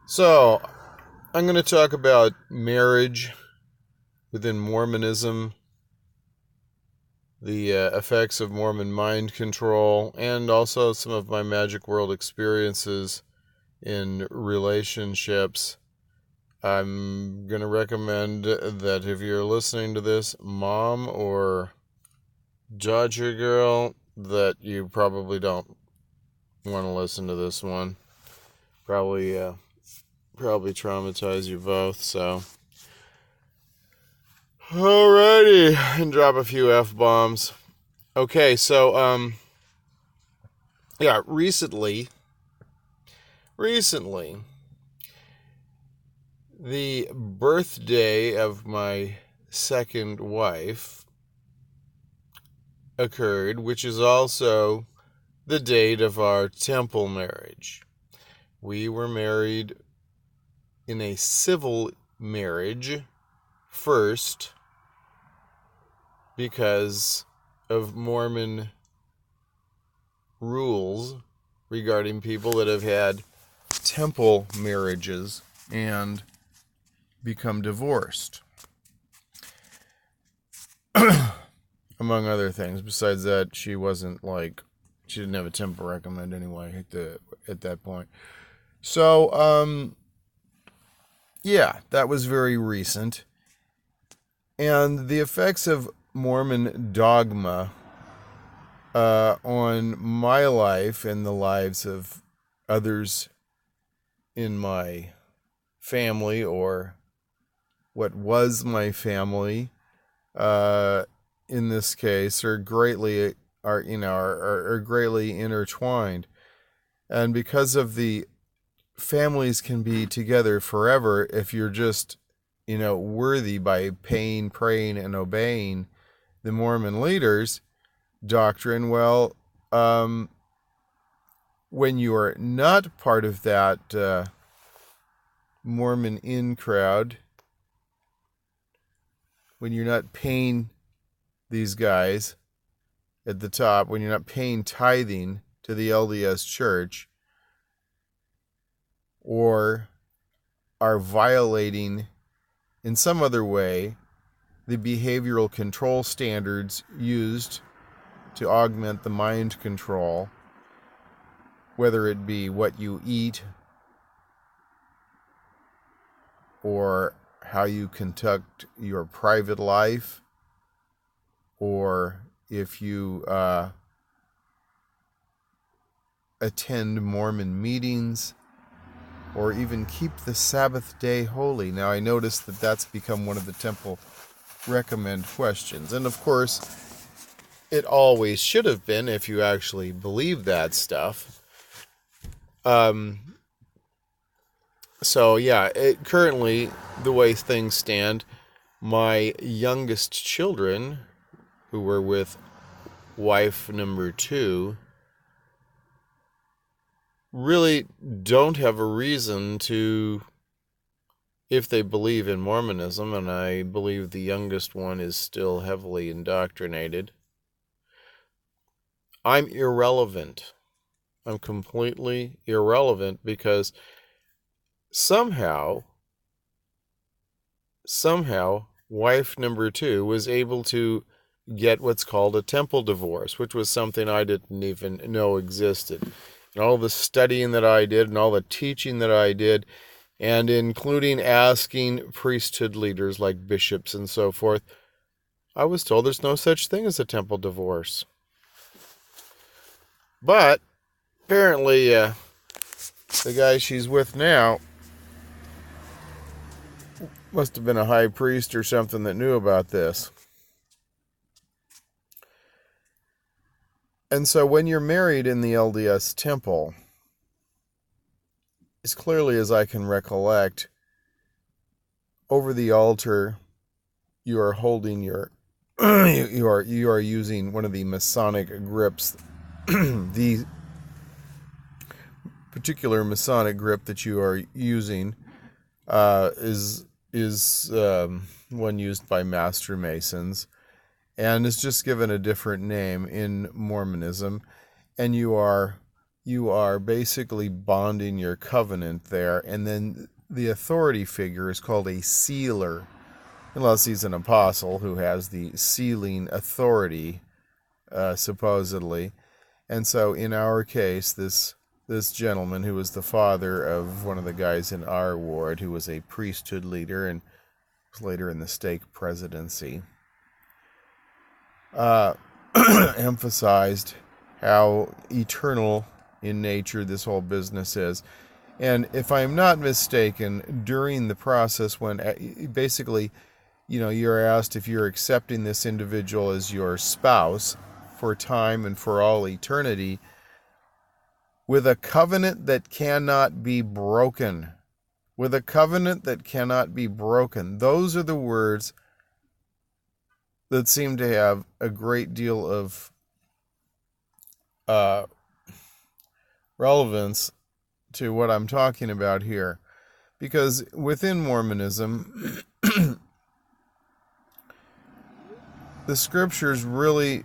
So, I'm going to talk about marriage within Mormonism, the effects of Mormon mind control, and also some of my magic world experiences in relationships. I'm going to recommend that if you're listening to this, mom or daughter girl, that you probably don't want to listen to this one. Probably traumatize you both, so. Alrighty, and drop a few F-bombs. Okay, so, recently, the birthday of my second wife occurred, which is also the date of our temple marriage. We were married in a civil marriage first because of Mormon rules regarding people that have had temple marriages and become divorced. Among other things. Besides that, she didn't have a temple recommend anyway at that point. So, that was very recent. And the effects of Mormon dogma on my life and the lives of others in my family, or what was my family, in this case, are greatly intertwined. And because of the families can be together forever if you're just worthy by paying, praying, and obeying the Mormon leaders' doctrine. Well, when you are not part of that Mormon in crowd, when you're not paying these guys at the top, when you're not paying tithing to the LDS Church, or are violating in some other way the behavioral control standards used to augment the mind control, whether it be what you eat or how you conduct your private life, or if you attend Mormon meetings, or even keep the Sabbath day holy. Now, I noticed that that's become one of the temple recommend questions. And of course, it always should have been if you actually believe that stuff. Currently, the way things stand, my youngest children, who were with wife number 2, really don't have a reason to, if they believe in Mormonism, and I believe the youngest one is still heavily indoctrinated. I'm irrelevant. I'm completely irrelevant because somehow, wife number 2 was able to get what's called a temple divorce, which was something I didn't even know existed. And all the studying that I did and all the teaching that I did, and including asking priesthood leaders like bishops and so forth, I was told there's no such thing as a temple divorce. But apparently, the guy she's with now must have been a high priest or something that knew about this. And so when you're married in the LDS temple, as clearly as I can recollect, over the altar, you are holding your, you are using one of the Masonic grips. The particular Masonic grip that you are using is one used by Master Masons, and is just given a different name in Mormonism, and you are you are basically bonding your covenant there, and then the authority figure is called a sealer, unless he's an apostle who has the sealing authority, supposedly. And so in our case, this gentleman who was the father of one of the guys in our ward, who was a priesthood leader and was later in the stake presidency, emphasized how eternal in nature this whole business is. And if I'm not mistaken, during the process when basically, you're asked if you're accepting this individual as your spouse for time and for all eternity, with a covenant that cannot be broken. With a covenant that cannot be broken. Those are the words that seem to have a great deal of relevance to what I'm talking about here. Because within Mormonism, the scriptures really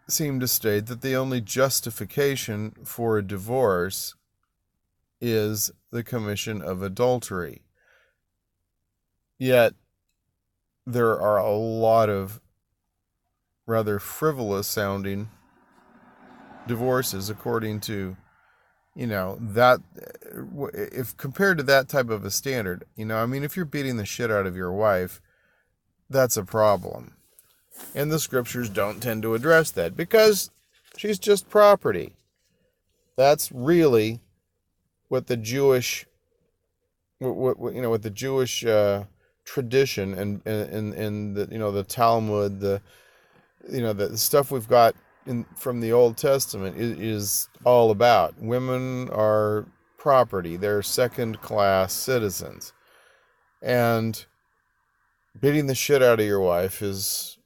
seem to state that the only justification for a divorce is the commission of adultery. Yet, there are a lot of rather frivolous sounding divorces according to, that, if compared to that type of a standard, if you're beating the shit out of your wife, that's a problem. And the scriptures don't tend to address that because she's just property. That's really what the Jewish, what the Jewish tradition and the the Talmud, the stuff we've got from the Old Testament is all about. Women are property; they're second-class citizens, and beating the shit out of your wife is,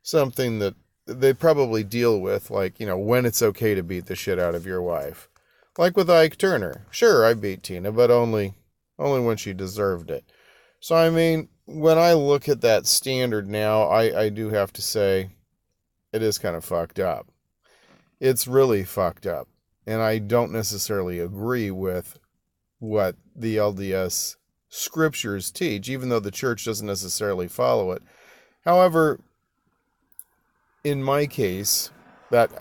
something that they probably deal with, like, when it's okay to beat the shit out of your wife. Like with Ike Turner. Sure, I beat Tina, but only when she deserved it. So, when I look at that standard now, I do have to say it is kind of fucked up. It's really fucked up. And I don't necessarily agree with what the LDS scriptures teach, even though the church doesn't necessarily follow it. However, in my case, that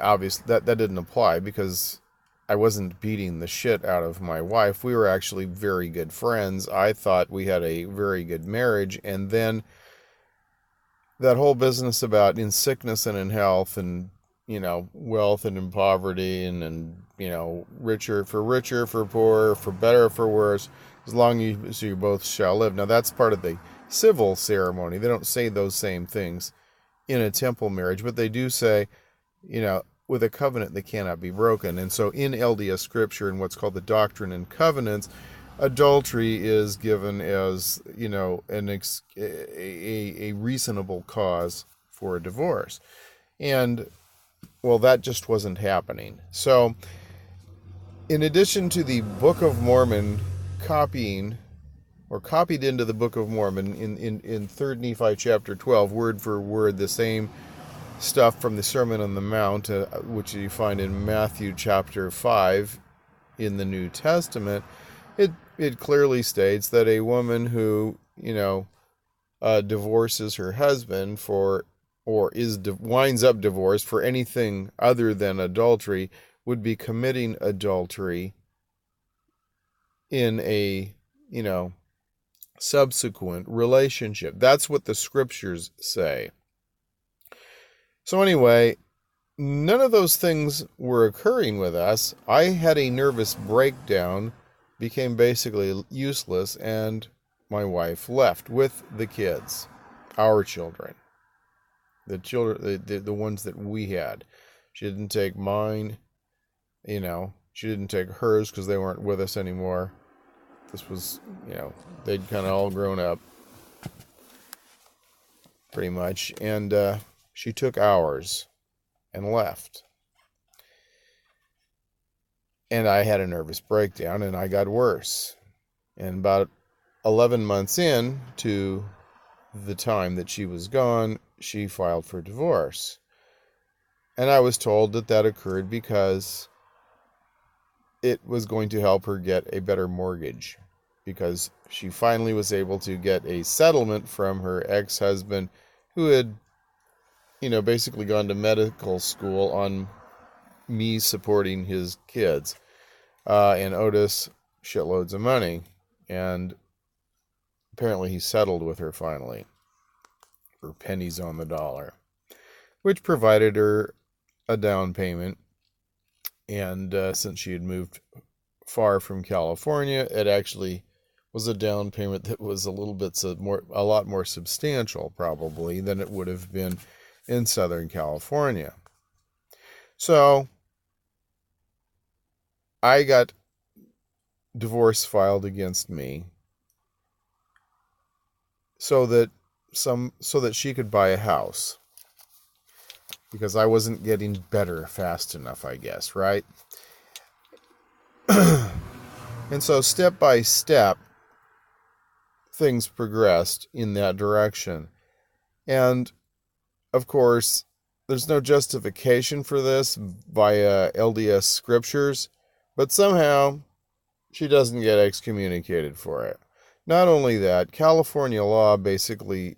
didn't apply because I wasn't beating the shit out of my wife. We were actually very good friends. I thought we had a very good marriage. And then that whole business about in sickness and in health and, wealth and in poverty and richer, for poorer, for better, for worse, as long as you both shall live. Now, that's part of the civil ceremony. They don't say those same things in a temple marriage, but they do say, with a covenant that cannot be broken. And so in LDS scripture, in what's called the Doctrine and Covenants, adultery is given as, a reasonable cause for a divorce. And, well, that just wasn't happening. So, in addition to the Book of Mormon copied into the Book of Mormon in 3 Nephi chapter 12, word for word, the same stuff from the Sermon on the Mount, which you find in Matthew chapter 5 in the New Testament, it clearly states that a woman who, divorces her husband winds up divorced for anything other than adultery would be committing adultery in a, subsequent relationship. That's what the scriptures say. So anyway, none of those things were occurring with us. I had a nervous breakdown, became basically useless, and my wife left with the kids, our children, the ones that we had. She didn't take mine, she didn't take hers because they weren't with us anymore. This was, they'd kind of all grown up, pretty much, and she took ours and left. And I had a nervous breakdown, and I got worse. And about 11 months in to the time that she was gone, she filed for divorce. And I was told that that occurred because it was going to help her get a better mortgage, because she finally was able to get a settlement from her ex-husband, who had, basically gone to medical school on me supporting his kids, and owed us shitloads of money. And apparently he settled with her finally for pennies on the dollar, which provided her a down payment. And since she had moved far from California, it actually was a down payment that was a lot more substantial probably than it would have been in Southern California. So I got divorce filed against me so that she could buy a house, because I wasn't getting better fast enough, I guess, right? And so step by step, things progressed in that direction. And of course, there's no justification for this via LDS scriptures, but somehow she doesn't get excommunicated for it. Not only that, California law basically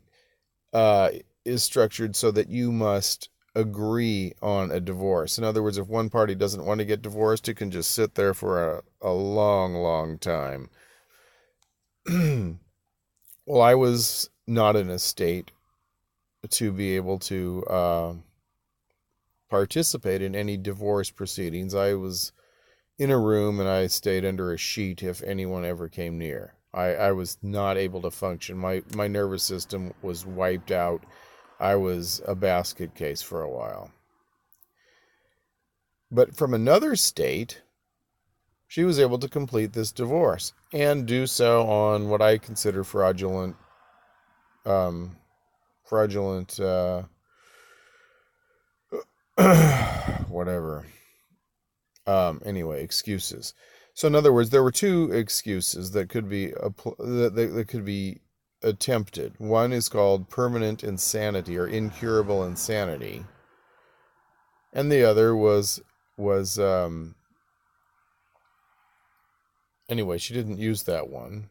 is structured so that you must agree on a divorce. In other words, if one party doesn't want to get divorced, it can just sit there for a long, long time. Well, I was not in a state to be able to participate in any divorce proceedings. I was in a room and I stayed under a sheet if anyone ever came near. I was not able to function. My nervous system was wiped out. I was a basket case for a while. But from another state, she was able to complete this divorce and do so on what I consider fraudulent whatever. Anyway, excuses. So in other words, there were two excuses that could be that could be attempted. One is called permanent insanity or incurable insanity, and the other was anyway, she didn't use that one.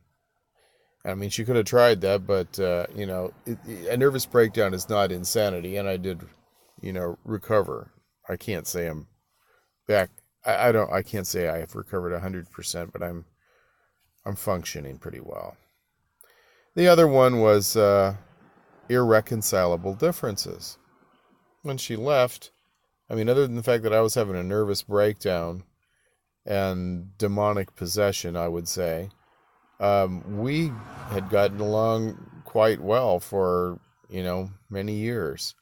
I mean, she could have tried that, but a nervous breakdown is not insanity, and I did, recover. I can't say I'm back. I can't say I have recovered 100%, but I'm functioning pretty well. The other one was irreconcilable differences. When she left, I mean, other than the fact that I was having a nervous breakdown and demonic possession, I would say, we had gotten along quite well for, many years.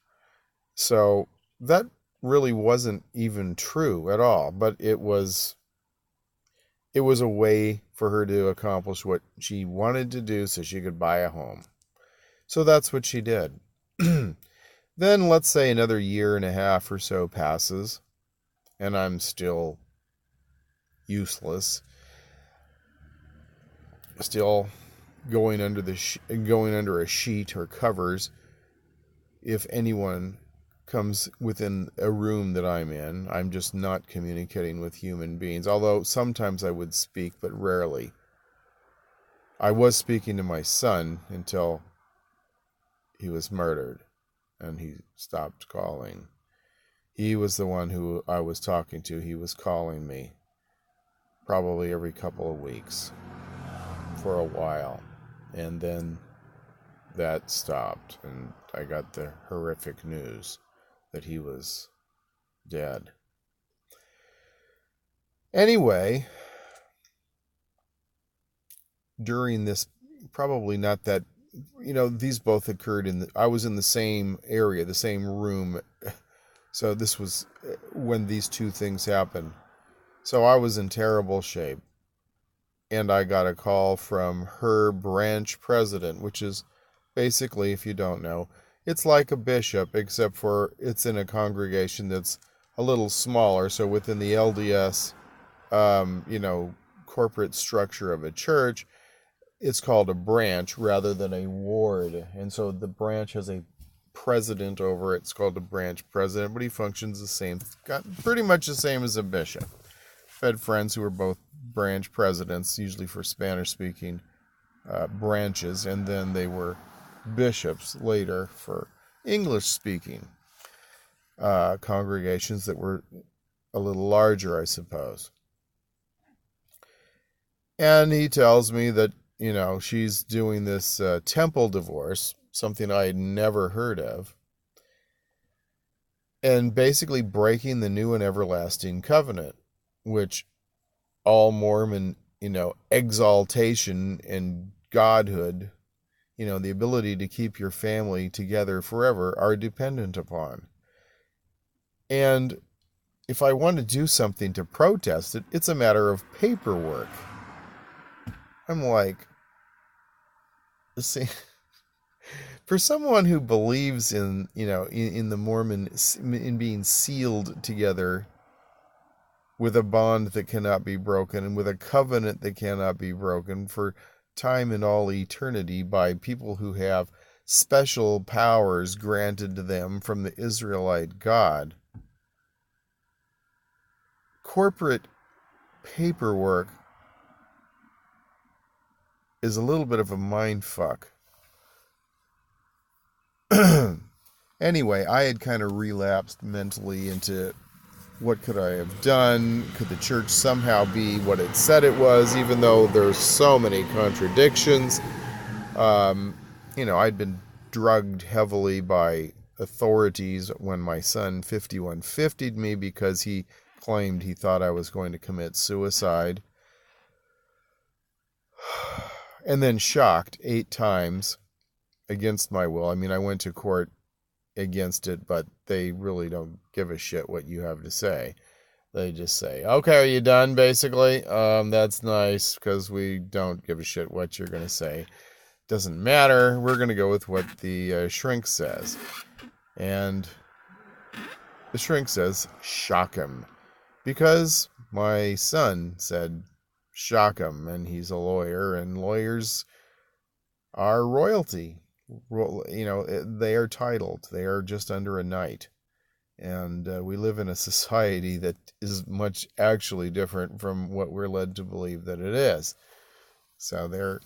So that really wasn't even true at all, but it was a way for her to accomplish what she wanted to do so she could buy a home. So that's what she did. Then let's say another year and a half or so passes, and I'm still useless, still going under a sheet or covers. If anyone comes within a room that I'm in, I'm just not communicating with human beings. Although sometimes I would speak, but rarely. I was speaking to my son until he was murdered, and he stopped calling. He was the one who I was talking to. He was calling me probably every couple of weeks for a while, and then that stopped, and I got the horrific news that he was dead. Anyway, during this, probably not that, these both occurred I was in the same area, the same room. So this was when these two things happened. So I was in terrible shape. And I got a call from her branch president, which is basically, if you don't know, it's like a bishop, except for it's in a congregation that's a little smaller. So within the LDS, corporate structure of a church, it's called a branch rather than a ward. And so the branch has a president over it. It's called a branch president, but he functions the same, pretty much the same as a bishop. I've had friends who were both branch presidents, usually for Spanish-speaking branches, and then they were bishops later for English-speaking congregations that were a little larger, I suppose. And he tells me that, she's doing this temple divorce, something I had never heard of, and basically breaking the new and everlasting covenant, which all Mormon, exaltation and godhood, the ability to keep your family together forever are dependent upon. And if I want to do something to protest it, it's a matter of paperwork. I'm like, see, for someone who believes in, in the Mormon, in being sealed together with a bond that cannot be broken and with a covenant that cannot be broken for time and all eternity by people who have special powers granted to them from the Israelite God, corporate paperwork is a little bit of a mind fuck. Anyway, I had kind of relapsed mentally into what could I have done? Could the church somehow be what it said it was, even though there's so many contradictions? I'd been drugged heavily by authorities when my son 5150'd me because he claimed he thought I was going to commit suicide. And then shocked 8 times against my will. I mean, I went to court against it, but they really don't give a shit what you have to say. They just say, okay, are you done, basically? That's nice, because we don't give a shit what you're going to say. Doesn't matter. We're going to go with what the shrink says. And the shrink says, shock him. Because my son said, shock him, and he's a lawyer, and lawyers are royalty. They are titled. They are just under a knight. And we live in a society that is much actually different from what we're led to believe that it is. So they're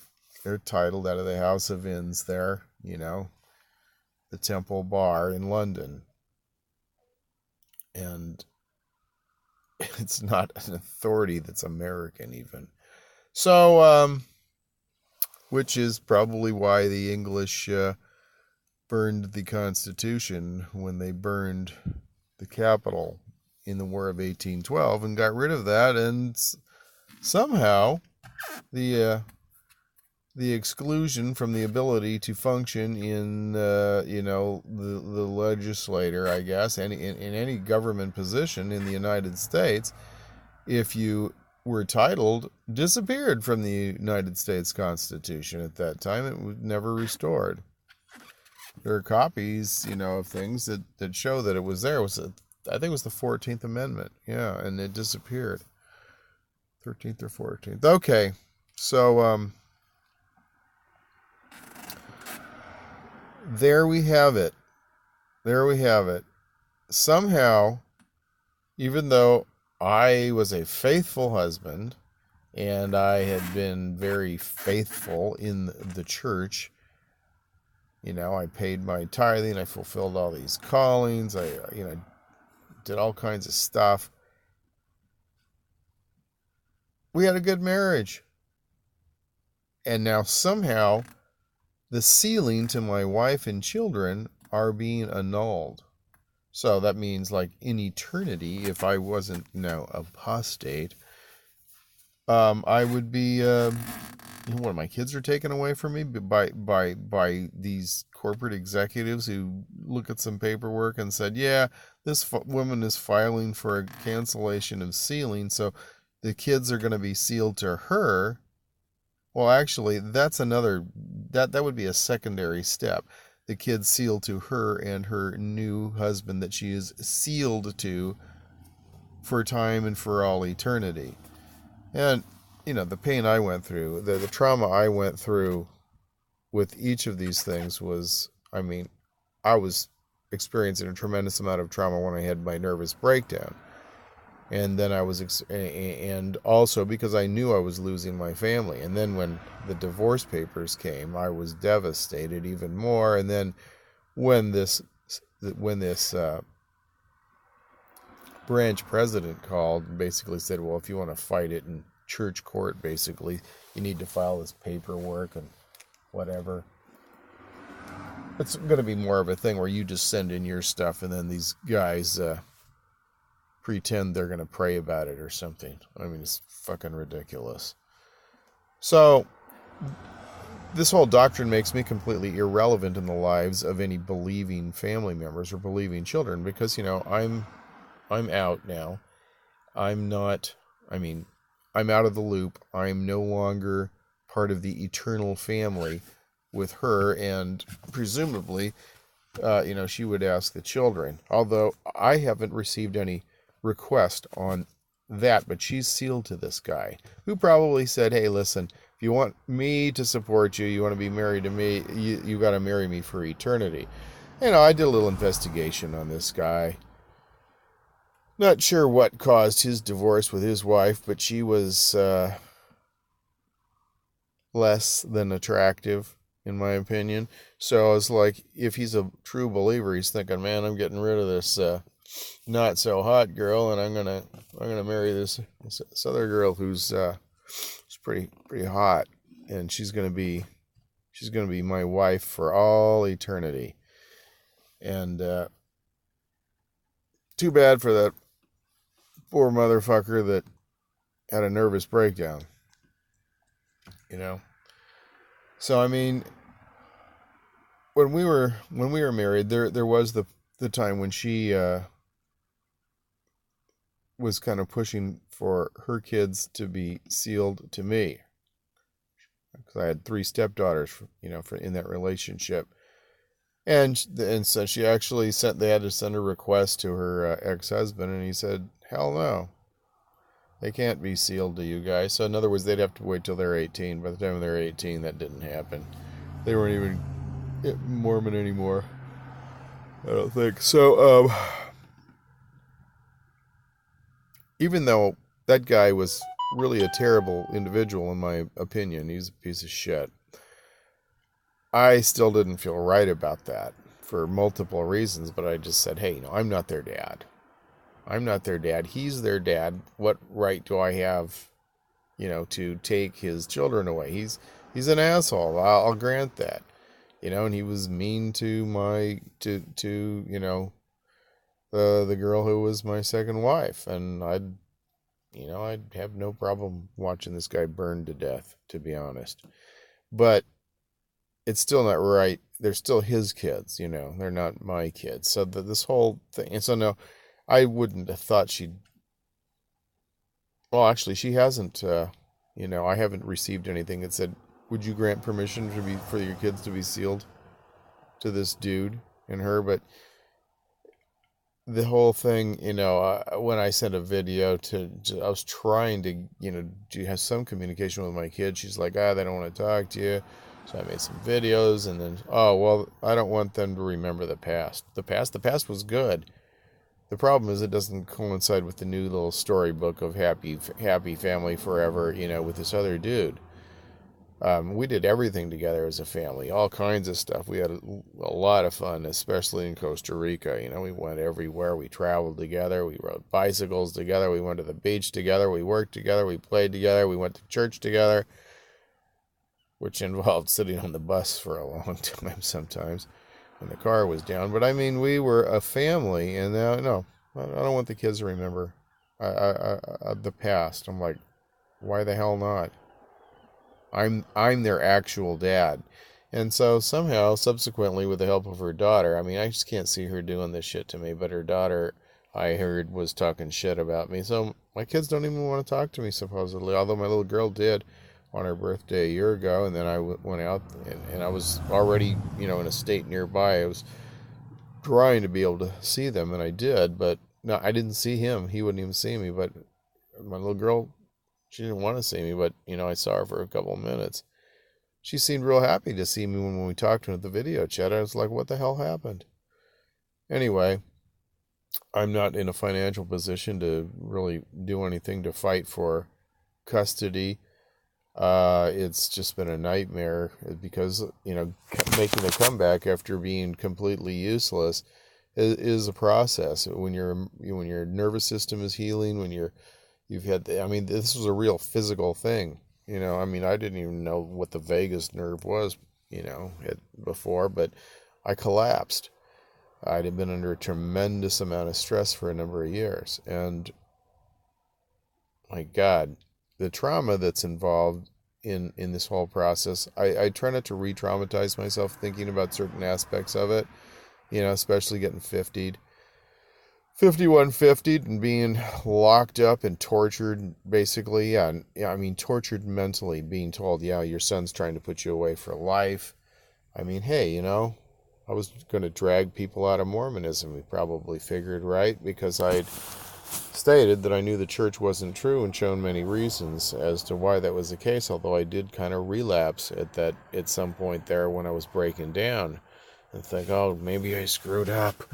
titled out of the House of Inns there, the Temple Bar in London. And it's not an authority that's American even. So, which is probably why the English burned the Constitution when they burned the Capitol in the War of 1812 and got rid of that, and somehow the exclusion from the ability to function in the legislature, I guess, in any government position in the United States, if you were titled, disappeared from the United States Constitution at that time. It was never restored. There are copies, of things that show that it was there. I think it was the 14th Amendment. Yeah, and it disappeared. 13th or 14th. Okay, so there we have it. There we have it. Somehow, even though I was a faithful husband, and I had been very faithful in the church. I paid my tithing, I fulfilled all these callings, I did all kinds of stuff. We had a good marriage. And now somehow the sealing to my wife and children are being annulled. So that means, like, in eternity, if I wasn't, apostate, I would be, one of my kids are taken away from me by these corporate executives who look at some paperwork and said, yeah, this woman is filing for a cancellation of sealing, so the kids are going to be sealed to her. Well, actually, that's that would be a secondary step. The kids sealed to her and her new husband that she is sealed to for time and for all eternity. And, the pain I went through, the trauma I went through with each of these things was, I was experiencing a tremendous amount of trauma when I had my nervous breakdown. And then I was, and also because I knew I was losing my family. And then when the divorce papers came, I was devastated even more. And then when this branch president called and basically said, well, if you want to fight it in church court, basically, you need to file this paperwork and whatever. It's going to be more of a thing where you just send in your stuff and then these guys pretend they're going to pray about it or something. I mean, it's fucking ridiculous. So this whole doctrine makes me completely irrelevant in the lives of any believing family members or believing children because, I'm out now. I'm out of the loop. I'm no longer part of the eternal family with her, and presumably, she would ask the children. Although I haven't received any request on that, but she's sealed to this guy who probably said, hey, listen, if you want me to support you, you want to be married to me, you got to marry me for eternity. I did a little investigation on this guy. Not sure what caused his divorce with his wife, but she was less than attractive, in my opinion. So I was like, if he's a true believer, he's thinking, man, I'm getting rid of this not so hot girl, and I'm gonna marry this other girl who's pretty hot, and she's gonna be my wife for all eternity. And too bad for that poor motherfucker that had a nervous breakdown. So I mean, when we were married, there was the time when she was kind of pushing for her kids to be sealed to me, because I had 3 stepdaughters, for in that relationship, and so she actually they had to send a request to her ex-husband, and he said, hell no, they can't be sealed to you guys. So in other words, they'd have to wait till they're 18. By the time they're 18, that didn't happen. They weren't even Mormon anymore, I don't think. So even though that guy was really a terrible individual, in my opinion, he's a piece of shit, I still didn't feel right about that for multiple reasons, but I just said, hey, I'm not their dad. I'm not their dad. He's their dad. What right do I have, to take his children away? He's an asshole. I'll grant that. And he was mean to the girl who was my second wife, and I'd have no problem watching this guy burn to death, to be honest. But it's still not right. They're still his kids, they're not my kids. So this whole thing, and so no, I wouldn't have thought well, actually, she hasn't, I haven't received anything that said, would you grant permission for your kids to be sealed to this dude and her? But the whole thing, when I sent a video I was trying to have some communication with my kid. She's like, they don't want to talk to you. So I made some videos, and then, I don't want them to remember the past. The past was good. The problem is it doesn't coincide with the new little storybook of happy family forever, with this other dude. We did everything together as a family, all kinds of stuff. We had a lot of fun, especially in Costa Rica. We went everywhere. We traveled together. We rode bicycles together. We went to the beach together. We worked together. We played together. We went to church together, which involved sitting on the bus for a long time sometimes when the car was down. But I mean, we were a family, and no, I don't want the kids to remember the past. I'm like, why the hell not? I'm their actual dad. And so somehow, subsequently, with the help of her daughter, I mean, I just can't see her doing this shit to me, but her daughter, I heard, was talking shit about me. So my kids don't even want to talk to me, supposedly, although my little girl did on her birthday a year ago. And then I went out, and I was already, in a state nearby. I was trying to be able to see them, and I did, but no, I didn't see him. He wouldn't even see me, but my little girl, she didn't want to see me, but, I saw her for a couple of minutes. She seemed real happy to see me when we talked to her at the video chat. I was like, what the hell happened? Anyway, I'm not in a financial position to really do anything to fight for custody. It's just been a nightmare because, making a comeback after being completely useless is a process. When your nervous system is healing, this was a real physical thing. I didn't even know what the vagus nerve was, before, but I collapsed. I'd have been under a tremendous amount of stress for a number of years. And my God, the trauma that's involved in this whole process, I try not to re-traumatize myself thinking about certain aspects of it, especially getting 5150'd and being locked up and tortured, basically. Tortured mentally, being told, your son's trying to put you away for life. Hey, I was going to drag people out of Mormonism. We probably figured, right? Because I'd stated that I knew the church wasn't true and shown many reasons as to why that was the case, although I did kind of relapse at some point there when I was breaking down and think, oh, maybe I screwed up.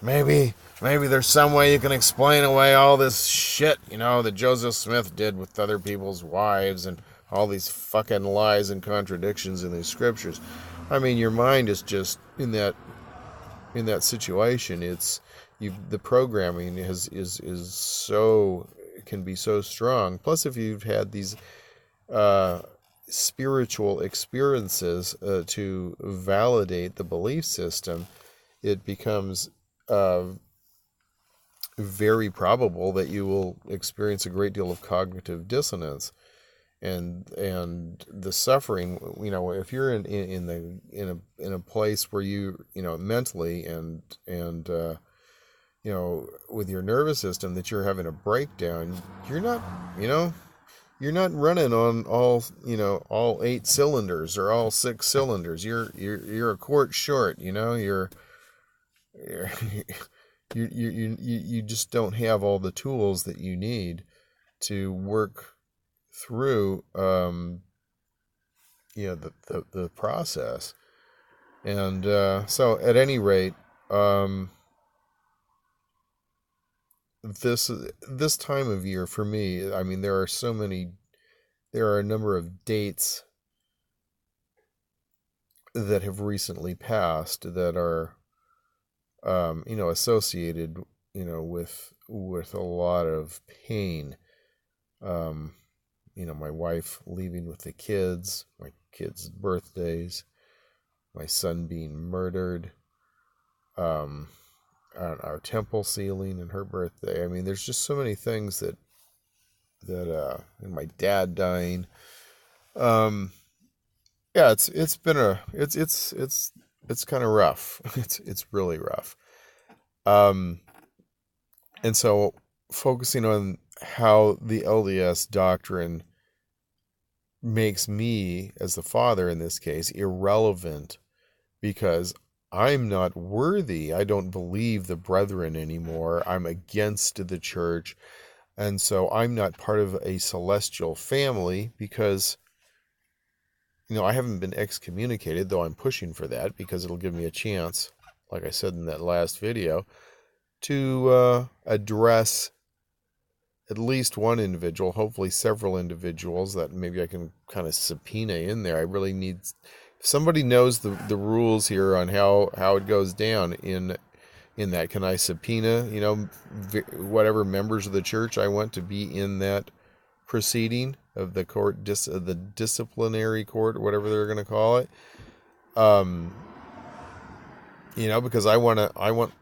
Maybe there's some way you can explain away all this shit, that Joseph Smith did with other people's wives and all these fucking lies and contradictions in these scriptures. Your mind is just in that situation. The programming is so, can be so strong. Plus, if you've had these spiritual experiences to validate the belief system, it becomes very probable that you will experience a great deal of cognitive dissonance. And the suffering, if you're in a place where you mentally and with your nervous system, that you're having a breakdown, you're not running on all 8 cylinders or all 6 cylinders. You're a quart short. You just don't have all the tools that you need to work through the process. And so at any rate, this time of year for me, there are a number of dates that have recently passed that are associated with a lot of pain. My wife leaving with the kids, my kids' birthdays, my son being murdered, our temple sealing and her birthday. There's just so many things that and my dad dying. It's been it's kind of rough. It's really rough. And so focusing on how the LDS doctrine makes me, as the father in this case, irrelevant because I'm not worthy. I don't believe the brethren anymore. I'm against the church. And so I'm not part of a celestial family because, I haven't been excommunicated, though I'm pushing for that because it'll give me a chance, like I said in that last video, to address at least one individual, hopefully several individuals that maybe I can kind of subpoena in there. I really need, if somebody knows the rules here on how it goes down in that, can I subpoena, whatever members of the church I want to be in that proceeding of the court, the disciplinary court, or whatever they're going to call it. Because I want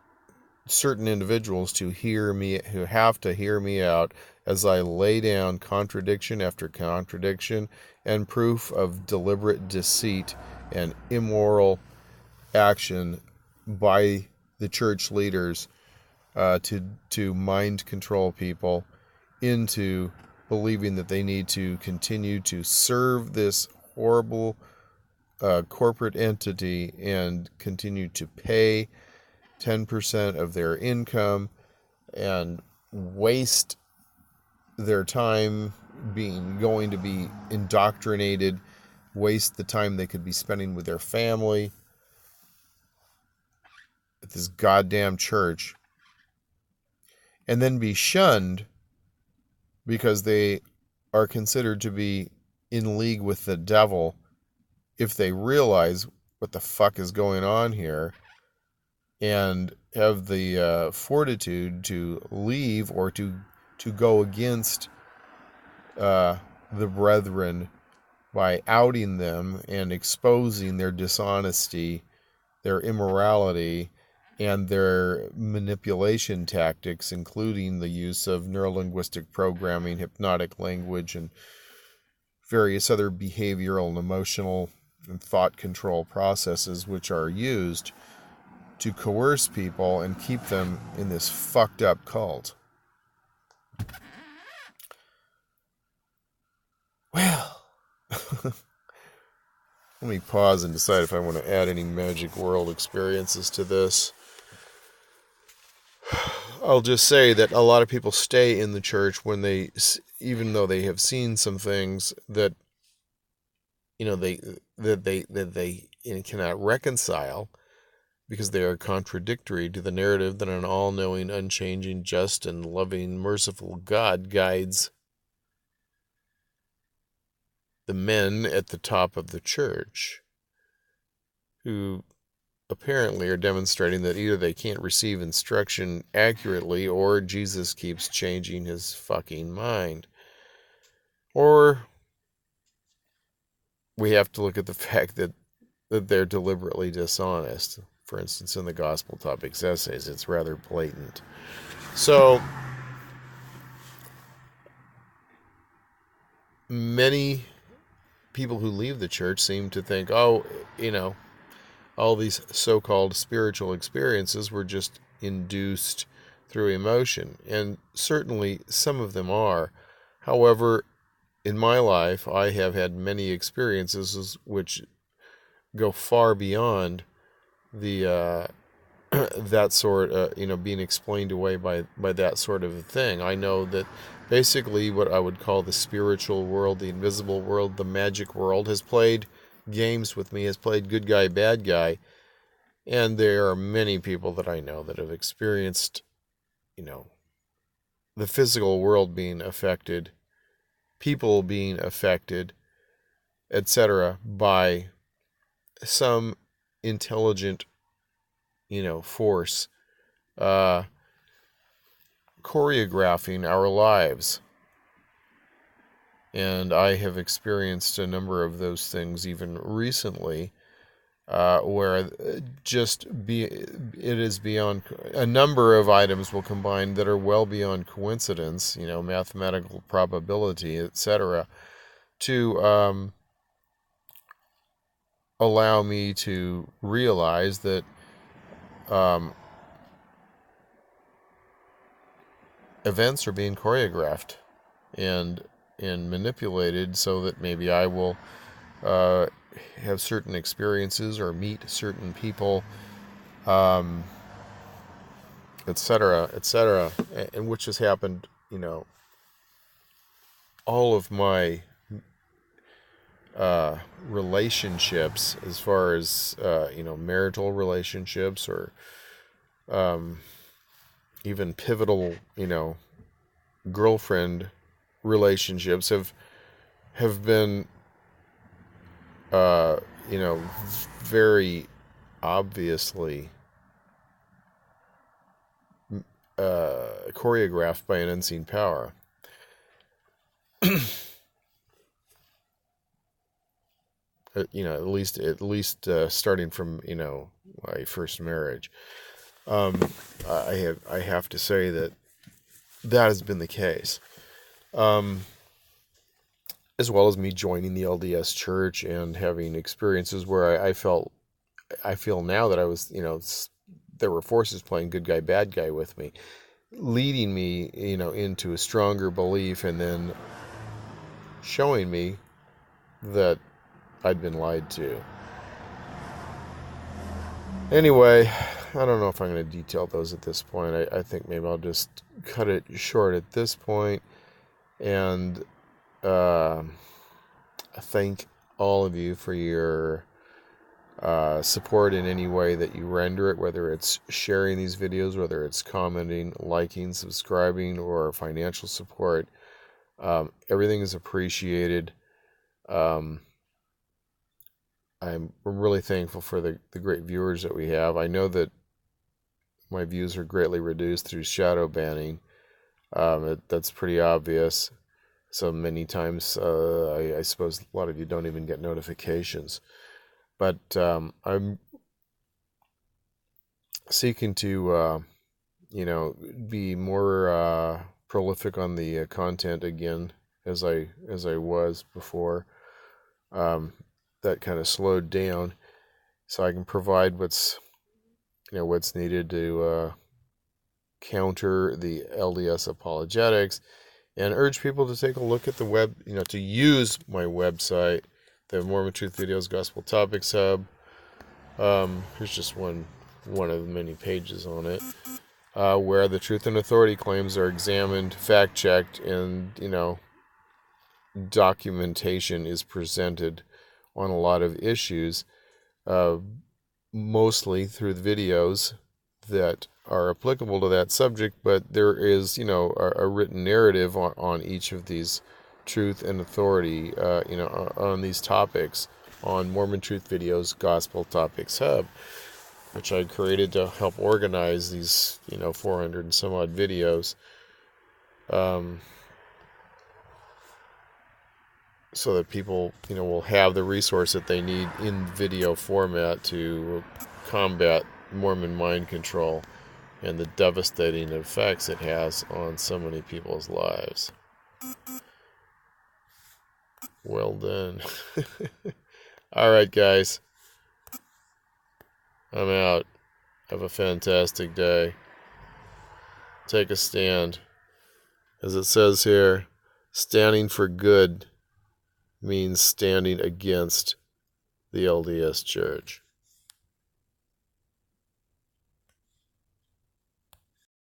certain individuals to hear me, who have to hear me out as I lay down contradiction after contradiction and proof of deliberate deceit and immoral action by the church leaders to mind control people into believing that they need to continue to serve this horrible corporate entity and continue to pay 10% of their income and waste their time going to be indoctrinated, waste the time they could be spending with their family. this goddamn church and then be shunned because they are considered to be in league with the devil if they realize what the fuck is going on here and have the fortitude to leave or to go against the brethren by outing them and exposing their dishonesty, their immorality, and their manipulation tactics, including the use of neurolinguistic programming, hypnotic language, and various other behavioral and emotional and thought control processes which are used to coerce people and keep them in this fucked up cult. Well, let me pause and decide if I want to add any magic world experiences to this. I'll just say that a lot of people stay in the church when they, even though they have seen some things that, you know, they cannot reconcile because they are contradictory to the narrative that an all-knowing, unchanging, just, and loving, merciful God guides the men at the top of the church, who apparently are demonstrating that either they can't receive instruction accurately or Jesus keeps changing his fucking mind. Or we have to look at the fact that they're deliberately dishonest. For instance, in the Gospel Topics essays, it's rather blatant. So, many people who leave the church seem to think, oh, you know, all these so-called spiritual experiences were just induced through emotion. And certainly some of them are. However, in my life, I have had many experiences which go far beyond the that sort, being explained away by that sort of a thing. I know that basically what I would call the spiritual world, the invisible world, the magic world, has played games with me, has played good guy, bad guy. And there are many people that I know that have experienced, the physical world being affected, people being affected, etc., by some intelligent, force choreographing our lives. And I have experienced a number of those things even recently, where it is beyond, a number of items will combine that are well beyond coincidence, mathematical probability, etc., to allow me to realize that events are being choreographed and manipulated so that maybe I will have certain experiences or meet certain people, etc., and which has happened, all of my relationships, as far as marital relationships, or even pivotal girlfriend relationships have been very obviously choreographed by an unseen power. At least starting from my first marriage. I have to say that has been the case, as well as me joining the LDS Church and having experiences where I feel now that I was, there were forces playing good guy, bad guy with me, leading me, into a stronger belief, and then showing me that I'd been lied to. Anyway, I don't know if I'm going to detail those at this point. I think maybe I'll just cut it short at this point, and thank all of you for your support in any way that you render it, whether it's sharing these videos, whether it's commenting, liking, subscribing, or financial support. Everything is appreciated. I'm really thankful for the great viewers that we have. I know that my views are greatly reduced through shadow banning. That's pretty obvious. So many times, I suppose a lot of you don't even get notifications. But I'm seeking to, be more prolific on the content again, as I was before. That kind of slowed down, so I can provide what's needed to counter the LDS apologetics, and urge people to take a look at the web, to use my website, the Mormon Truth Videos Gospel Topics Hub. Here's just one of the many pages on it, where the truth and authority claims are examined, fact-checked, and, documentation is presented on a lot of issues, mostly through the videos that are applicable to that subject, but there is, a written narrative on each of these truth and authority, on these topics on Mormon Truth Videos Gospel Topics Hub, which I created to help organize these, 400 and some odd videos, so that people, will have the resource that they need in video format to combat Mormon mind control and the devastating effects it has on so many people's lives. Well done. All right, guys. I'm out. Have a fantastic day. Take a stand. As it says here, standing for good means standing against the LDS Church.